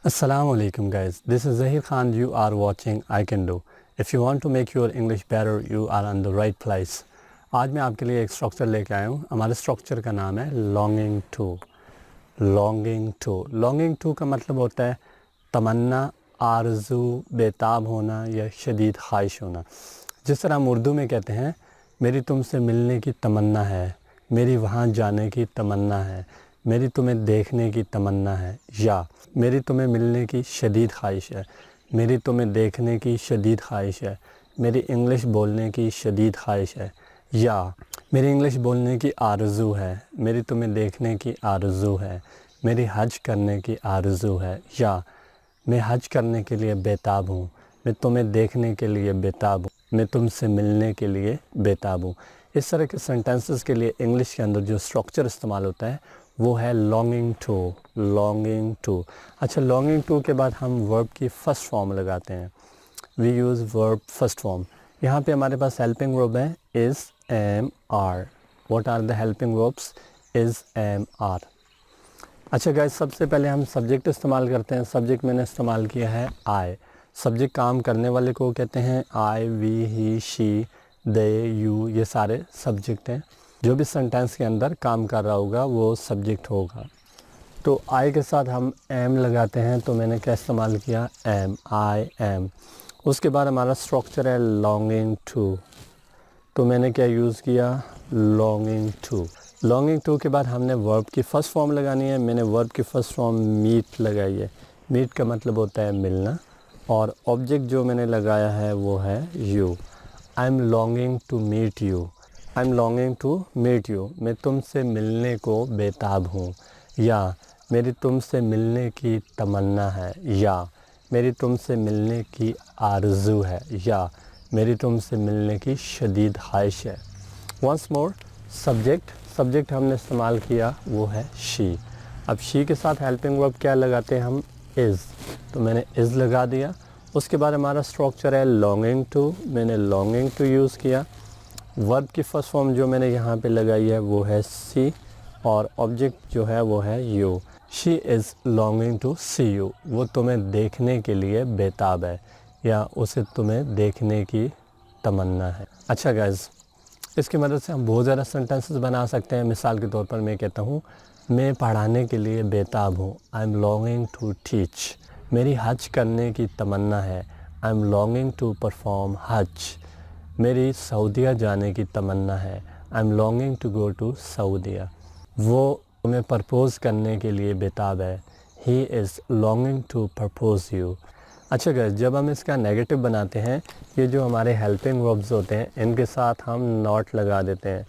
Assalamu alaikum guys, this is Zaheer Khan. You are watching I Can Do. If you want to make your English better, you are on the right place. आज मैं आपके लिए एक structure लेके आया हूँ. हमारे structure का नाम है longing to. longing to longing to का मतलब होता है तमन्ना, आरज़ू, बेताब होना या शदीद ख्वाहिश होना. जिस तरह हम उर्दू में कहते हैं मेरी तुमसे मिलने की तमन्ना है, मेरी वहाँ जाने की तमन्ना है, मेरी तुम्हें देखने की तमन्ना है, या मेरी तुम्हें मिलने की शदीद ख्वाहिश है, मेरी तुम्हें देखने की शदीद ख्वाहिश है, मेरी इंग्लिश बोलने की शदीद ख्वाहिश है, या मेरी इंग्लिश बोलने की आरज़ू है, मेरी तुम्हें देखने की आरज़ू है, मेरी हज करने की आरज़ू है, या मैं हज करने के लिए बेताब हूँ, मैं तुम्हें देखने के लिए बेताब हूँ, मैं तुमसे मिलने के लिए बेताब हूँ. इस तरह के सेंटेंसेस के लिए इंग्लिश के अंदर जो स्ट्रक्चर इस्तेमाल होता है वो है longing to. longing to. अच्छा, longing to के बाद हम वर्ब की फ़र्स्ट फॉर्म लगाते हैं. We use verb first form. यहाँ पे हमारे पास हेल्पिंग वर्ब है is, am, are. What are the helping verbs? is, am, are. अच्छा गाइस, सबसे पहले हम सब्जेक्ट इस्तेमाल करते हैं. सब्जेक्ट मैंने इस्तेमाल किया है I. सब्जेक्ट काम करने वाले को कहते हैं I, we, he, she, they, you. ये सारे सब्जेक्ट हैं. जो भी सेंटेंस के अंदर काम कर रहा होगा वो सब्जेक्ट होगा. तो आई के साथ हम एम लगाते हैं. तो मैंने क्या इस्तेमाल किया? Am, I am. उसके बाद हमारा स्ट्रक्चर है लॉन्गिंग टू. तो मैंने क्या यूज़ किया? Longing to. लॉन्गिंग टू के बाद हमने वर्ब की फ़र्स्ट फॉर्म लगानी है. मैंने वर्ब की फ़र्स्ट फॉर्म मीट लगाई है. मीट का मतलब होता है मिलना, और ऑब्जेक्ट जो मैंने लगाया है वो है you. I am longing to meet you. I am longing to meet you. मैं तुमसे मिलने को बेताब हूँ, या मेरी तुमसे मिलने की तमन्ना है, या मेरी तुमसे मिलने की आरज़ू है, या मेरी तुमसे मिलने की शदीद ख्वाहिश है. वंस मोर, सब्जेक्ट हमने इस्तेमाल किया वो है शी. अब शी के साथ हेल्पिंग वर्ब क्या लगाते हैं हम? इज़. तो मैंने इज़ लगा दिया. उसके बाद हमारा स्ट्रक्चर है लॉन्गिंग टू. मैंने लॉन्गिंग टू यूज़ किया. वर्ब की फ़र्स्ट फॉर्म जो मैंने यहाँ पे लगाई है वो है सी, और ऑब्जेक्ट जो है वो है you. She is longing to see you. वो तुम्हें देखने के लिए बेताब है, या उसे तुम्हें देखने की तमन्ना है. अच्छा गाइज़, इसकी मदद से हम बहुत ज़्यादा सेंटेंसेस बना सकते हैं. मिसाल के तौर पर मैं कहता हूँ मैं पढ़ाने के लिए बेताब हूँ. I am longing to teach. मेरी हज करने की तमन्ना है. I am longing to perform Hajj. मेरी सऊदीया जाने की तमन्ना है. I am longing to go to Saudia. वो तुम्हें प्रपोज़ करने के लिए बेताब है. He is longing to propose you. अच्छा गाइस, जब हम इसका नेगेटिव बनाते हैं, ये जो हमारे हेल्पिंग वर्ब्स होते हैं इनके साथ हम नॉट लगा देते हैं.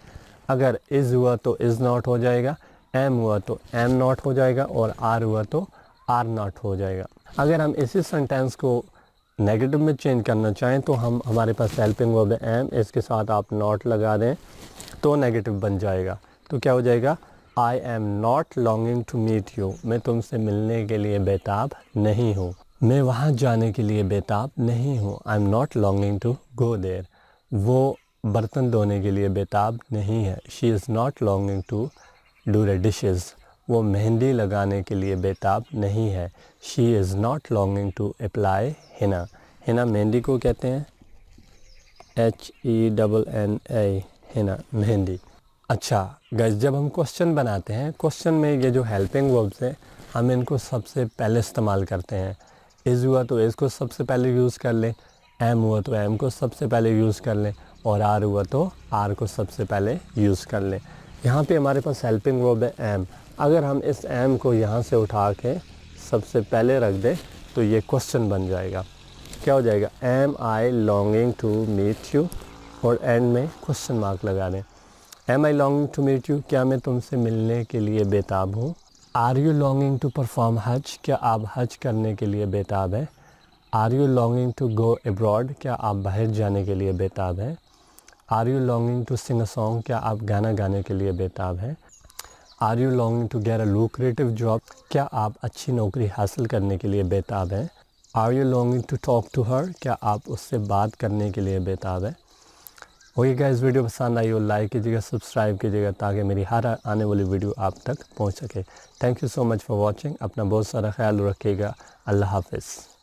अगर इज़ हुआ तो इज़ नॉट हो जाएगा, एम हुआ तो एम नॉट हो जाएगा, और आर हुआ तो आर नॉट हो जाएगा. अगर हम इसी सेंटेंस को नेगेटिव में चेंज करना चाहें तो हम हमारे पास हेल्पिंग वर्ब है एम, इसके साथ आप नॉट लगा दें तो नेगेटिव बन जाएगा. तो क्या हो जाएगा? I am not longing to meet you. मैं तुमसे मिलने के लिए बेताब नहीं हूँ. मैं वहाँ जाने के लिए बेताब नहीं हूँ. I am not longing to go there. वो बर्तन धोने के लिए बेताब नहीं है. She is not longing to do the dishes. वो मेहंदी लगाने के लिए बेताब नहीं है. She is not longing to apply henna. Henna mehndi को कहते हैं, HENNA, हिना मेहंदी. अच्छा गाइस, जब हम क्वेश्चन बनाते हैं, क्वेश्चन में ये जो हेल्पिंग वर्ब्स हैं हम इनको सबसे पहले इस्तेमाल करते हैं. इज़ हुआ तो इज़ को सबसे पहले यूज़ कर लें, एम हुआ तो एम को सबसे पहले यूज़ कर लें, और आर हुआ तो आर को सबसे पहले यूज़ कर लें. यहाँ पे हमारे पास हेल्पिंग वर्ब है एम. अगर हम इस एम को यहाँ से उठा के सबसे पहले रख दें तो ये क्वेश्चन बन जाएगा. क्या हो जाएगा? Am I longing to meet you, और एंड में क्वेश्चन मार्क लगा दें. Am I longing to meet you, क्या मैं तुमसे मिलने के लिए बेताब हूँ. Are you longing to perform हज, क्या आप हज करने के लिए बेताब हैं. Are you longing to go abroad, क्या आप बाहर जाने के लिए बेताब हैं. Are you longing to sing a song, क्या आप गाना गाने के लिए बेताब हैं. Are you longing to get a lucrative job, क्या आप अच्छी नौकरी हासिल करने के लिए बेताब हैं. Are you longing to talk to her, क्या आप उससे बात करने के लिए बेताब हैं. ओके गाइस, वीडियो पसंद आई हो लाइक कीजिएगा, सब्सक्राइब कीजिएगा ताकि मेरी हर आने वाली वीडियो आप तक पहुंच सके. Thank you so much for watching. अपना बहुत सारा ख्याल रखिएगा. अल्लाह हाफ़िज़।